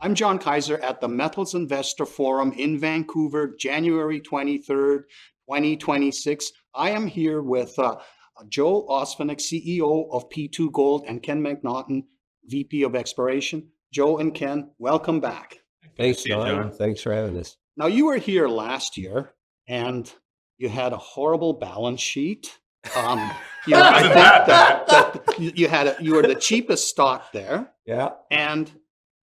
I'm John Kaiser at the Metals Investor Forum in Vancouver, January 23rd, 2026. I am here with Joe Ovsenek, CEO of P2 Gold, and Ken McNaughton, VP of Exploration. Joe and Ken, welcome back. Thanks, John. Thanks for having us. Now, you were here last year, and you had a horrible balance sheet. You were the cheapest stock there. Yeah. And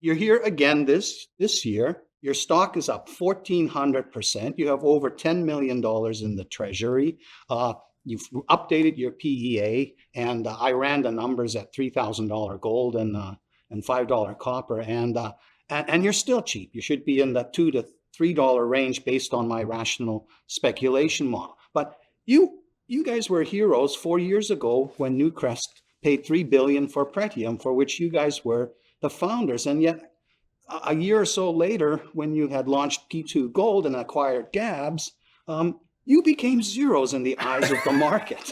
you're here again this year. Your stock is up 1,400%. You have over $10 million in the treasury. You've updated your PEA, and I ran the numbers at $3,000 gold and $5 copper, and you're still cheap. You should be in the $2 to $3 range based on my rational speculation model. But you guys were heroes 4 years ago when Newcrest paid $3 billion for Pretium, for which you guys were the founders. And yet a year or so later, when you had launched P2 Gold and acquired Gabbs, you became zeros in the eyes of the market.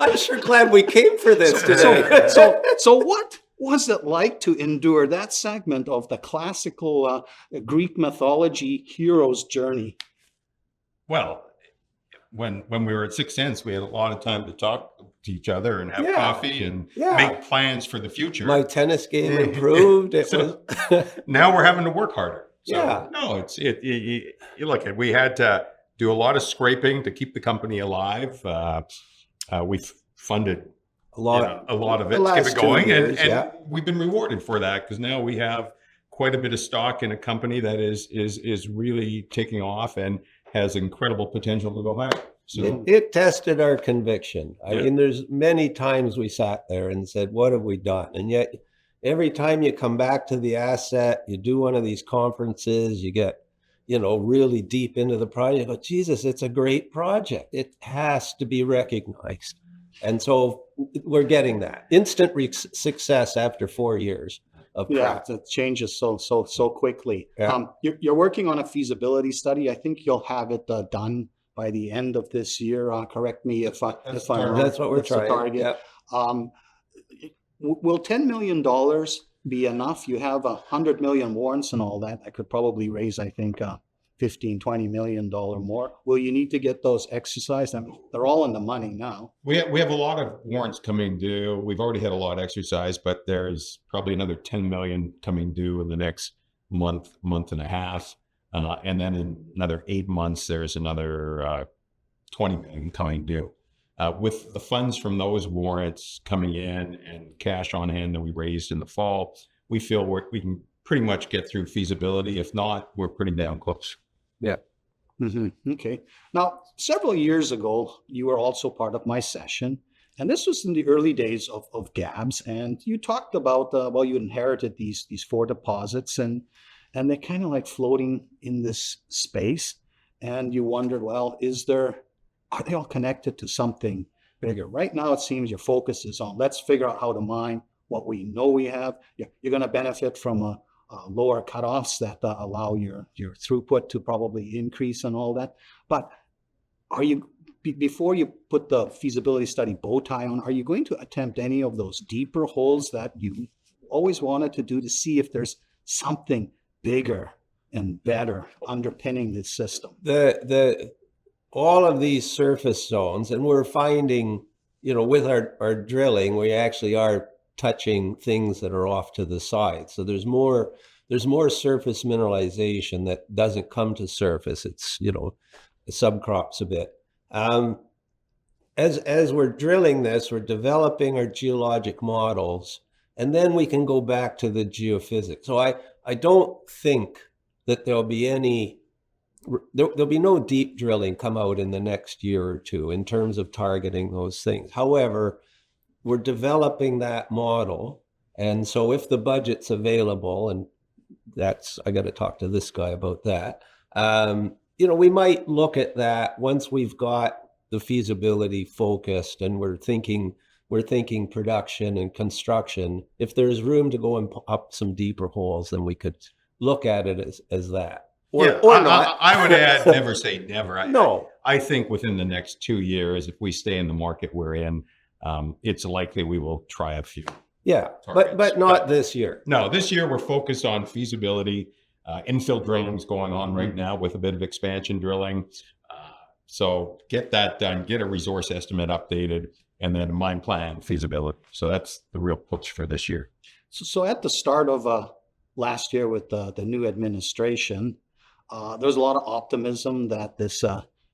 I'm sure glad we came for this today. So what was it like to endure that segment of the classical Greek mythology hero's journey? Well, when we were at 6 Cents, we had a lot of time to talk to each other and have coffee and make plans for the future. My tennis game improved. Now we're having to work harder. So, no, look, we had to do a lot of scraping to keep the company alive. We've funded a lot of it to keep it going, and we've been rewarded for that, because now we have quite a bit of stock in a company that is really taking off and has incredible potential to go higher. So it tested our conviction. I mean, there's many times we sat there and said, what have we done? And yet every time you come back to the asset, you do one of these conferences, you get, really deep into the project, but Jesus, it's a great project. It has to be recognized. And so we're getting that instant success after 4 years. It changes so quickly. Yeah. You're working on a feasibility study. I think you'll have it done by the end of this year. Correct me if I'm wrong. That's what we're trying. Target. Yep. Will $10 million be enough? You have 100 million warrants and all that. I could probably raise, I think, $15-20 million more. Will you need to get those exercised? I mean, they're all in the money now. We have a lot of warrants coming due. We've already had a lot exercised, but there's probably another 10 million coming due in the next month and a half. And then in another 8 months, there's another 20 million coming due. With the funds from those warrants coming in and cash on hand that we raised in the fall, we feel we can pretty much get through feasibility. If not, we're pretty damn close. Yeah. Mm-hmm. Okay. Now, several years ago, you were also part of my session, and this was in the early days of Gabbs, and you talked about, you inherited these 4 deposits, and they're kind of like floating in this space, and you wondered, well, are they all connected to something bigger? Right now, it seems your focus is on, let's figure out how to mine what we know we have. You're going to benefit from lower cutoffs that allow your throughput to probably increase and all that. But before you put the feasibility study bow tie on, are you going to attempt any of those deeper holes that you always wanted to do to see if there's something bigger and better underpinning this system? All of these surface zones, and we're finding, with our drilling, we actually are touching things that are off to the side. So there's more surface mineralization that doesn't come to surface. It's, subcrops a bit. As we're drilling this, we're developing our geologic models, and then we can go back to the geophysics. So I don't think that there'll be no deep drilling come out in the next year or two in terms of targeting those things. However, we're developing that model. And so if the budget's available, and I got to talk to this guy about that, we might look at that once we've got the feasibility focused and we're thinking production and construction. If there's room to go and up some deeper holes, then we could look at it as that. Or not. I would add, never say never. No. I think within the next 2 years, if we stay in the market we're in, it's likely we will try a few. Yeah, targets. but not this year. No, this year we're focused on feasibility. Infill drilling is going on right now with a bit of expansion drilling. So get that done, get a resource estimate updated, and then a mine plan feasibility. So that's the real push for this year. So at the start of last year with the new administration, there was a lot of optimism that this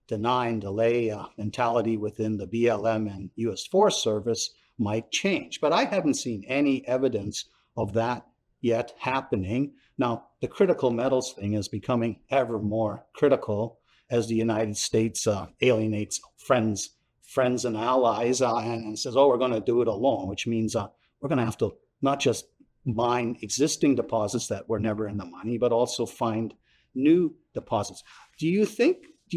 deny and delay mentality within the BLM and U.S. Forest Service might change. But I haven't seen any evidence of that yet happening. Now, the critical metals thing is becoming ever more critical as the United States alienates friends and allies and says, oh, we're going to do it alone, which means we're going to have to not just mine existing deposits that were never in the money, but also find new deposits. Do you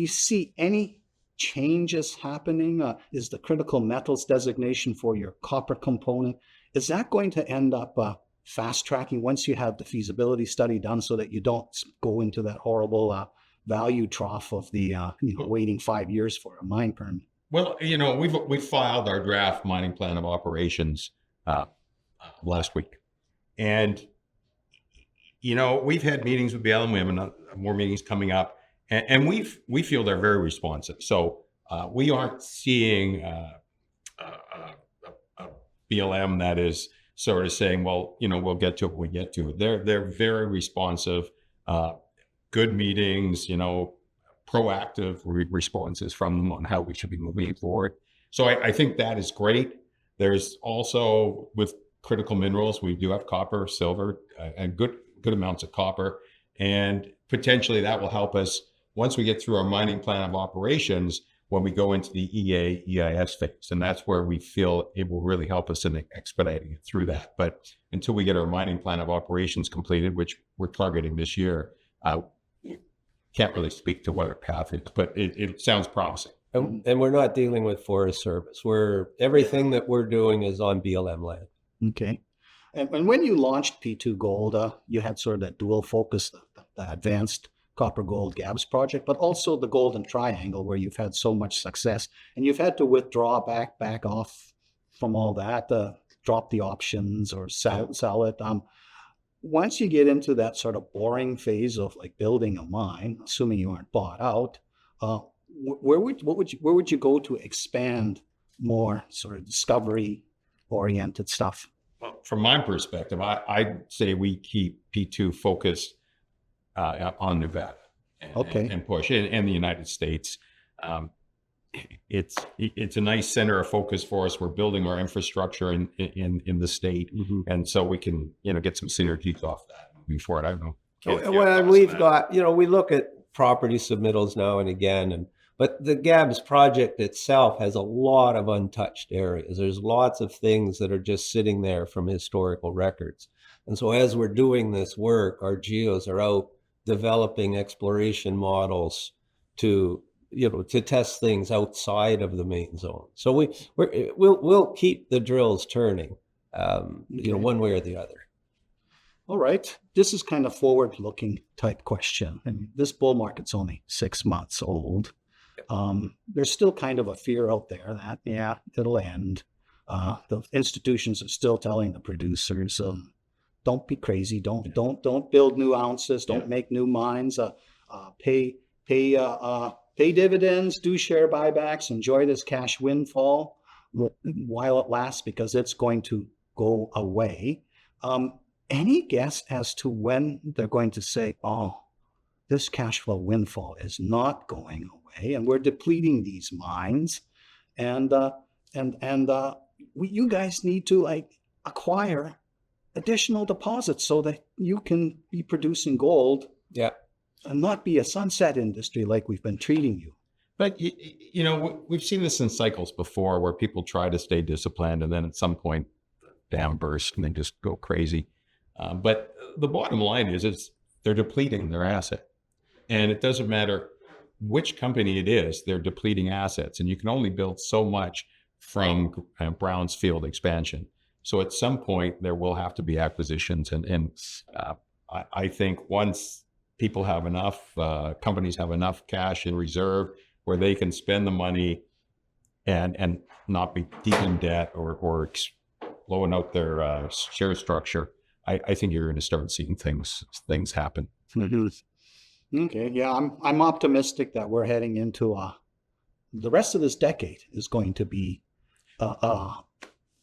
see any changes happening? Is the critical metals designation for your copper component, is that going to end up fast tracking once you have the feasibility study done so that you don't go into that horrible value trough of the waiting 5 years for a mine permit? Well, we've filed our draft mining plan of operations last week, and we've had meetings with BLM. We have more meetings coming up, and we feel they're very responsive. So we aren't seeing a BLM that is sort of saying, well, we'll get to it when we get to it. They're very responsive, good meetings, proactive responses from them on how we should be moving forward. So I think that is great. There's also, with critical minerals, we do have copper, silver, and good amounts of copper. And potentially that will help us once we get through our mining plan of operations when we go into the EIS phase. And that's where we feel it will really help us in expediting it through that. But until we get our mining plan of operations completed, which we're targeting this year, can't really speak to what our path is, but it sounds promising. And we're not dealing with Forest Service. Everything that we're doing is on BLM land. Okay. And when you launched P2 Gold, you had sort of that dual focus, the advanced copper gold Gabbs project, but also the Golden Triangle, where you've had so much success, and you've had to withdraw back off from all that, drop the options or sell it. Once you get into that sort of boring phase of like building a mine, assuming you aren't bought out, where would you go to expand more sort of discovery oriented stuff? Well, from my perspective, I'd say we keep P2 focused on Nevada and push in the United States. It's a nice center of focus for us. We're building our infrastructure in the state, and so we can get some synergies off that moving forward. I don't know. Well, we've got we look at property submittals now and again, but the Gabbs project itself has a lot of untouched areas. There's lots of things that are just sitting there from historical records, and so as we're doing this work, our geos are out developing exploration models to test things outside of the main zone. So we'll keep the drills turning, one way or the other. All right. This is kind of forward-looking type question. And this bull market's only 6 months old. There's still kind of a fear out there that, it'll end. The institutions are still telling the producers, don't be crazy. Don't build new ounces. Don't make new mines. Pay dividends. Do share buybacks. Enjoy this cash windfall while it lasts, because it's going to go away. Any guess as to when they're going to say, "Oh, this cash flow windfall is not going away, and we're depleting these mines, and you guys need to acquire additional deposits so that you can be producing gold, and not be a sunset industry like we've been treating you." But we've seen this in cycles before, where people try to stay disciplined, and then at some point, dam burst and they just go crazy. But the bottom line is they're depleting their asset, and it doesn't matter which company it is. They're depleting assets, and you can only build so much from brownfield expansion. So at some point there will have to be acquisitions, and I think once people have enough, companies have enough cash in reserve where they can spend the money and not be deep in debt or blowing out their share structure, I think you're going to start seeing things happen. Okay, yeah, I'm optimistic that we're heading into the rest of this decade is going to be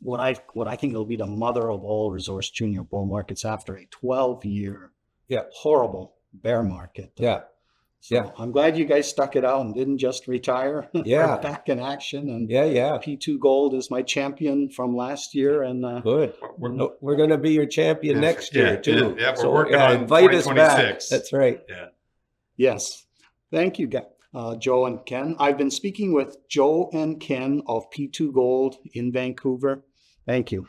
what I think will be the mother of all resource junior bull markets after a 12-year horrible bear market. So I'm glad you guys stuck it out and didn't just retire. Yeah. We're back in action. And Yeah. P2 Gold is my champion from last year. And Good. We're going to be your champion next year too. Yeah, we're working on invite us back. 2026. That's right. Yeah. Yes. Thank you, Joe and Ken. I've been speaking with Joe and Ken of P2 Gold in Vancouver. Thank you.